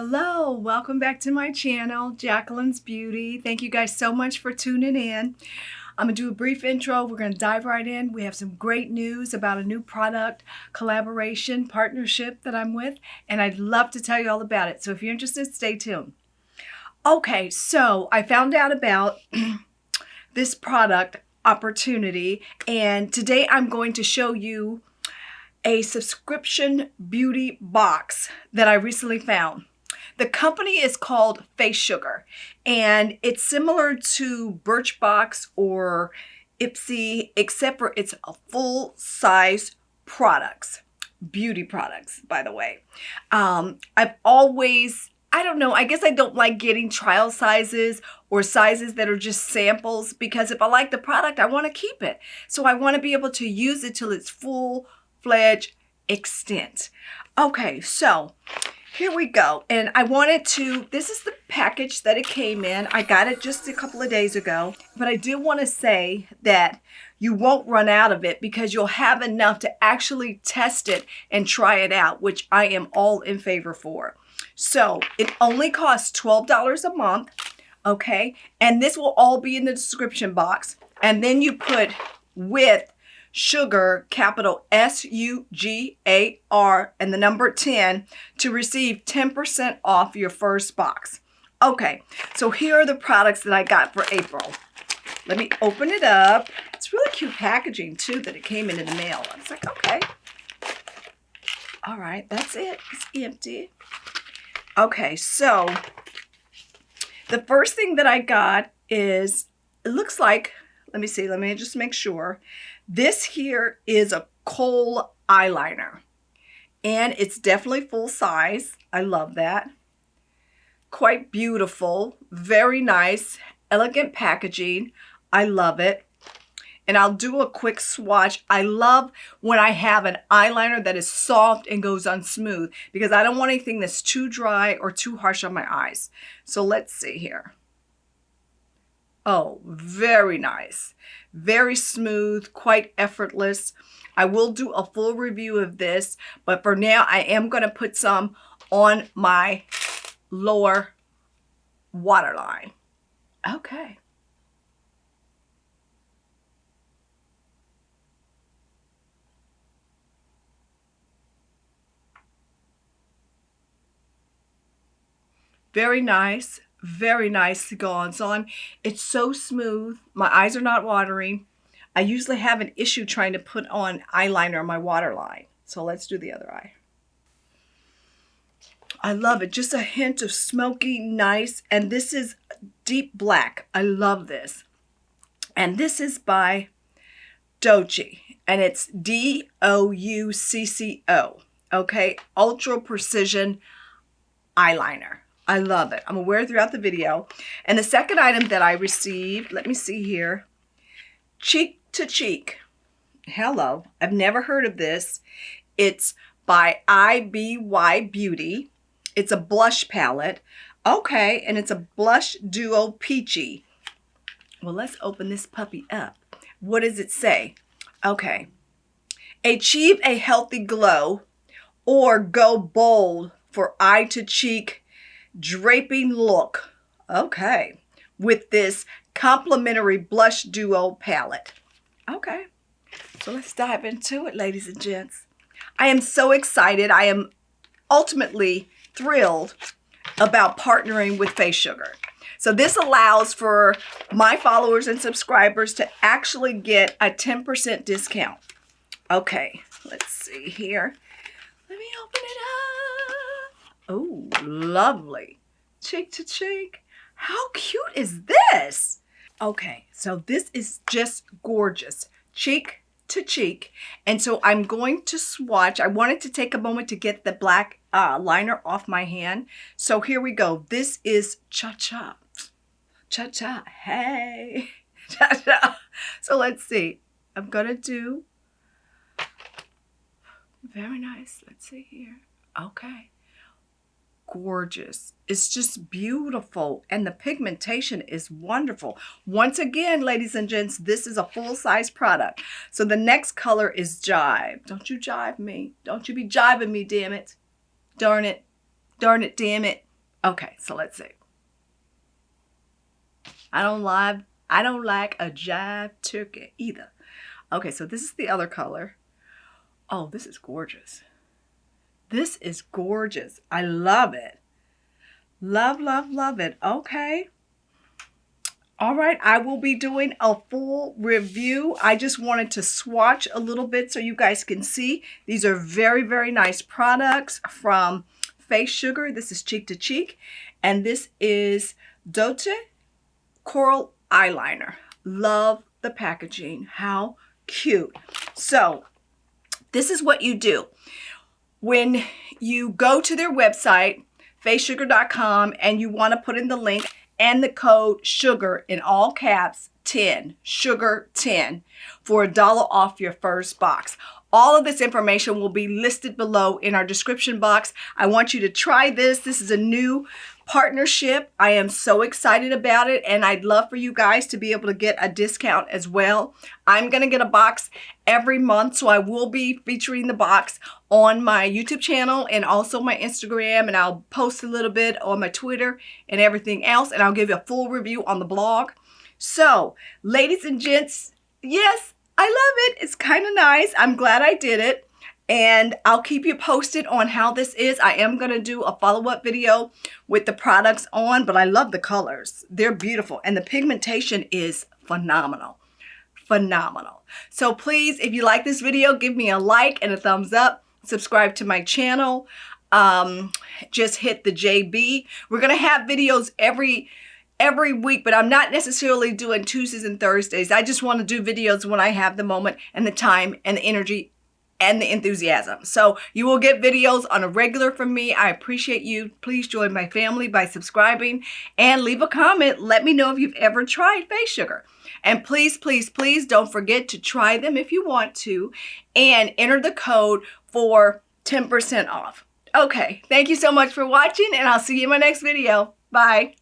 Hello, welcome back to my channel, Jacqueline's Beauty. Thank you guys so much for tuning in. I'm going to do a brief intro. We're going to dive right in. We have some great news about a new product collaboration partnership that I'm with, and I'd love to tell you all about it. So if you're interested, stay tuned. Okay, so I found out about this product opportunity, and today I'm going to show you a subscription beauty box that I recently found. The company is called Facesugar, and it's similar to Birchbox or Ipsy, except for it's a full-size products, beauty products, by the way. I've always, I don't know, I guess I don't like getting trial sizes or sizes that are just samples, because if I like the product, I want to keep it. So I want to be able to use it till its full-fledged extent. Okay, so here we go. And I wanted to, this is the package that it came in. I got it just a couple of days ago, but I do want to say that you won't run out of it because you'll have enough to actually test it and try it out, which I am all in favor for. So it only costs $12 a month, okay? And this will all be in the description box. And then you put with Sugar, capital S-U-G-A-R, and the number 10 to receive 10% off your first box. Okay, so here are the products that I got for April. Let me open it up. It's really cute packaging too that it came in the mail. I was like, okay. All right, that's it. It's empty. Okay, so the first thing that I got is, it looks like, let me see, let me just make sure. This here is a kohl eyeliner, and it's definitely full size. I love that. Quite beautiful, very nice, elegant packaging. I love it. And I'll do a quick swatch. I love when I have an eyeliner that is soft and goes on smooth, because I don't want anything that's too dry or too harsh on my eyes. So let's see here. Oh, very nice. Very smooth, quite effortless. I will do a full review of this, but for now I am going to put some on my lower waterline. Okay. Very nice. Very nice to go on. It's so smooth. My eyes are not watering. I usually have an issue trying to put on eyeliner on my waterline. So let's do the other eye. I love it. Just a hint of smoky, nice. And this is deep black. I love this. And this is by Doughy. And it's D-O-U-C-C-O. Okay? Ultra Precision Eyeliner. I love it. I'm going to wear it throughout the video. And the second item that I received, let me see here. Cheek to Cheek. Hello. I've never heard of this. It's by IBY Beauty. It's a blush palette. Okay. And it's a blush duo peachy. Well, let's open this puppy up. What does it say? Okay. Achieve a healthy glow or go bold for eye to cheek draping look. Okay. With this complimentary blush duo palette. Okay. So let's dive into it, ladies and gents. I am so excited. I am ultimately thrilled about partnering with Facesugar. So this allows for my followers and subscribers to actually get a 10% discount. Okay. Let's see here. Let me open it up. Oh, lovely. Cheek to cheek. How cute is this? Okay, so this is just gorgeous. Cheek to cheek. And so I'm going to swatch. I wanted to take a moment to get the black liner off my hand. So here we go. This is cha-cha. Cha-cha. Hey. Cha-cha. So let's see. I'm going to do. Very nice. Let's see here. Okay. Gorgeous. It's just beautiful, and the pigmentation is wonderful. Once again, ladies and gents, this is a full-size product. So the next color is Jive. Don't you jive me. Don't you be jiving me, damn it. Darn it. Darn it, damn it. Okay, so let's see. I don't like a jive turkey either. Okay, so this is the other color. Oh, this is gorgeous. This is gorgeous. I love it. Love, love, love it. Okay. All right, I will be doing a full review. I just wanted to swatch a little bit so you guys can see. These are very, very nice products from Facesugar. This is Cheek to Cheek. And this is Dote Coral Eyeliner. Love the packaging. How cute. So this is what you do. When you go to their website, facesugar.com, and you want to put in the link and the code SUGAR in all caps 10, sugar 10, for $1 off your first box. All of this information will be listed below in our description box. I want you to try this. This is a new partnership. I am so excited about it, and I'd love for you guys to be able to get a discount as well. I'm going to get a box every month, so I will be featuring the box on my YouTube channel and also my Instagram, and I'll post a little bit on my Twitter and everything else, and I'll give you a full review on the blog. So, ladies and gents, yes, I love it. It's kind of nice. I'm glad I did it. And I'll keep you posted on how this is. I am going to do a follow-up video with the products on, but I love the colors. They're beautiful. And the pigmentation is phenomenal. Phenomenal. So please, if you like this video, give me a like and a thumbs up. Subscribe to my channel. Just hit the JB. We're going to have videos every week, but I'm not necessarily doing Tuesdays and Thursdays. I just want to do videos when I have the moment and the time and the energy and the enthusiasm. So you will get videos on a regular from me. I appreciate you. Please join my family by subscribing and leave a comment. Let me know if you've ever tried Facesugar. And please, please, please don't forget to try them if you want to and enter the code for 10% off. Okay, thank you so much for watching, and I'll see you in my next video. Bye.